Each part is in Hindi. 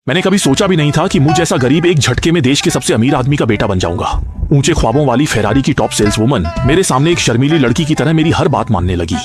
मैंने कभी सोचा भी नहीं था कि मुझ जैसा गरीब एक झटके में देश के सबसे अमीर आदमी का बेटा बन जाऊंगा। ऊंचे ख्वाबों वाली फेरारी की टॉप सेल्स वुमन मेरे सामने एक शर्मीली लड़की की तरह मेरी हर बात मानने लगी।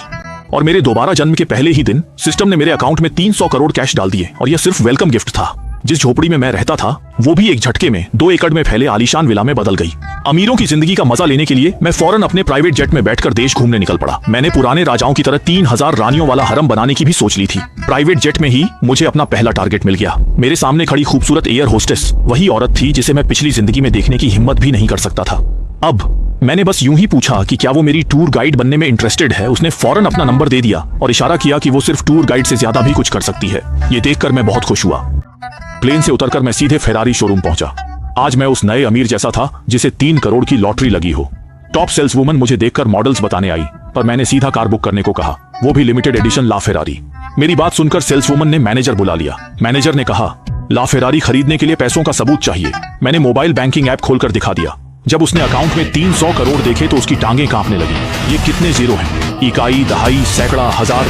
और मेरे दोबारा जन्म के पहले ही दिन सिस्टम ने मेरे अकाउंट में 300 करोड़ कैश डाल दिए। और यह सिर्फ वेलकम गिफ्ट था। जिस झोपड़ी में मैं रहता था वो भी एक झटके में 2 एकड़ में फैले आलीशान विला में बदल गई। अमीरों की जिंदगी का मजा लेने के लिए मैं फौरन अपने प्राइवेट जेट में बैठकर देश घूमने निकल पड़ा। मैंने पुराने राजाओं की तरह 3000 रानियों वाला हरम बनाने की भी सोच ली थी। प्राइवेट जेट में ही मुझे अपना पहला टारगेट मिल गया। मेरे सामने खड़ी खूबसूरत एयर होस्टेस वही औरत थी जिसे मैं पिछली जिंदगी में देखने की हिम्मत भी नहीं कर सकता था। अब मैंने बस यूं ही पूछा कि क्या वो मेरी टूर गाइड बनने में इंटरेस्टेड है। उसने फौरन अपना नंबर दे दिया और इशारा किया कि वो सिर्फ टूर गाइड से ज्यादा भी कुछ कर सकती है। ये देखकर मैं बहुत खुश हुआ। प्लेन से उतरकर मैं सीधे फेरारी शोरूम पहुंचा। आज मैं उस नए अमीर जैसा था जिसे 3 करोड़ की लॉटरी लगी हो। टॉप सेल्स वुमन मुझे देखकर मॉडल्स बताने आई, पर मैंने सीधा कार बुक करने को कहा, वो भी लिमिटेड एडिशन ला फेरारी। मेरी बात सुनकर सेल्स वुमन ने मैनेजर बुला लिया। मैनेजर ने कहा, ला फेरारी खरीदने के लिए पैसों का सबूत चाहिए। मैंने मोबाइल बैंकिंग ऐप खोलकर दिखा दिया। जब उसने अकाउंट में 300 करोड़ देखे तो उसकी टांगें कांपने लगी। ये कितने जीरो हैं? इकाई, दहाई, सैकड़ा, हजार।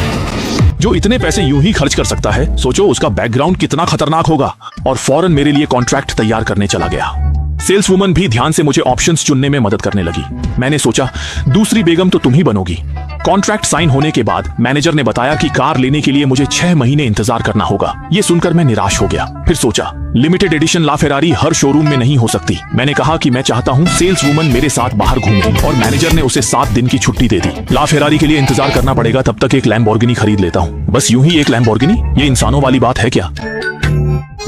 जो इतने पैसे यूं ही खर्च कर सकता है, सोचो उसका बैकग्राउंड कितना खतरनाक होगा। और फौरन मेरे लिए कॉन्ट्रैक्ट तैयार करने चला गया। सेल्स वुमन भी ध्यान से मुझे ऑप्शंस चुनने में मदद करने लगी। मैंने सोचा, दूसरी बेगम तो तुम ही बनोगी। कॉन्ट्रैक्ट साइन होने के बाद मैनेजर ने बताया कि कार लेने के लिए मुझे 6 महीने इंतजार करना होगा। ये सुनकर मैं निराश हो गया। फिर सोचा, लिमिटेड एडिशन ला फेरारी हर शोरूम में नहीं हो सकती। मैंने कहा कि मैं चाहता हूँ सेल्स वुमन मेरे साथ बाहर घूमे, और मैनेजर ने उसे 7 दिन की छुट्टी दे दी। ला फेरारी के लिए इंतजार करना पड़ेगा, तब तक एक लैम्बोर्गिनी खरीद लेता हूँ। बस यूं ही एक लैम्बोर्गिनी? ये इंसानों वाली बात है क्या?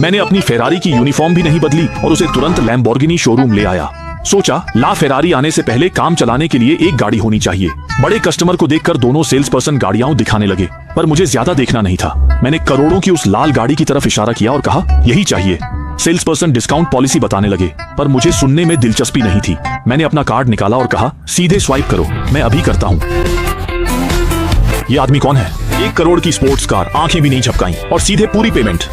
मैंने अपनी फेरारी की यूनिफॉर्म भी नहीं बदली और उसे तुरंत लैम्बोर्गिनी शोरूम ले आया। सोचा, ला फेरारी आने से पहले काम चलाने के लिए एक गाड़ी होनी चाहिए। बड़े कस्टमर को देखकर दोनों सेल्स पर्सन गाड़ियां दिखाने लगे, पर मुझे ज्यादा देखना नहीं था। मैंने करोड़ों की उस लाल गाड़ी की तरफ इशारा किया और कहा, यही चाहिए। सेल्स पर्सन डिस्काउंट पॉलिसी बताने लगे, पर मुझे सुनने में दिलचस्पी नहीं थी। मैंने अपना कार्ड निकाला और कहा, सीधे स्वाइप करो। मैं अभी करता हूँ। ये आदमी कौन है? 1 करोड़ की स्पोर्ट्स कार, आंखें भी नहीं झपकाई और सीधे पूरी पेमेंट।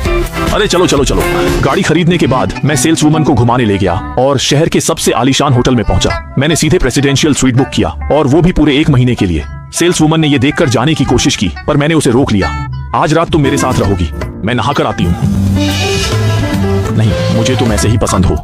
अरे चलो चलो चलो। गाड़ी खरीदने के बाद मैं सेल्स वुमन को घुमाने ले गया और शहर के सबसे आलीशान होटल में पहुंचा। मैंने सीधे प्रेसिडेंशियल स्वीट बुक किया, और वो भी पूरे 1 महीने के लिए। सेल्स वुमन ने ये देखकर जाने की कोशिश की, पर मैंने उसे रोक लिया। आज रात तुम मेरे साथ रहोगी। मैं नहाकर आती हूँ। नहीं, मुझे तुम ऐसे ही पसंद हो।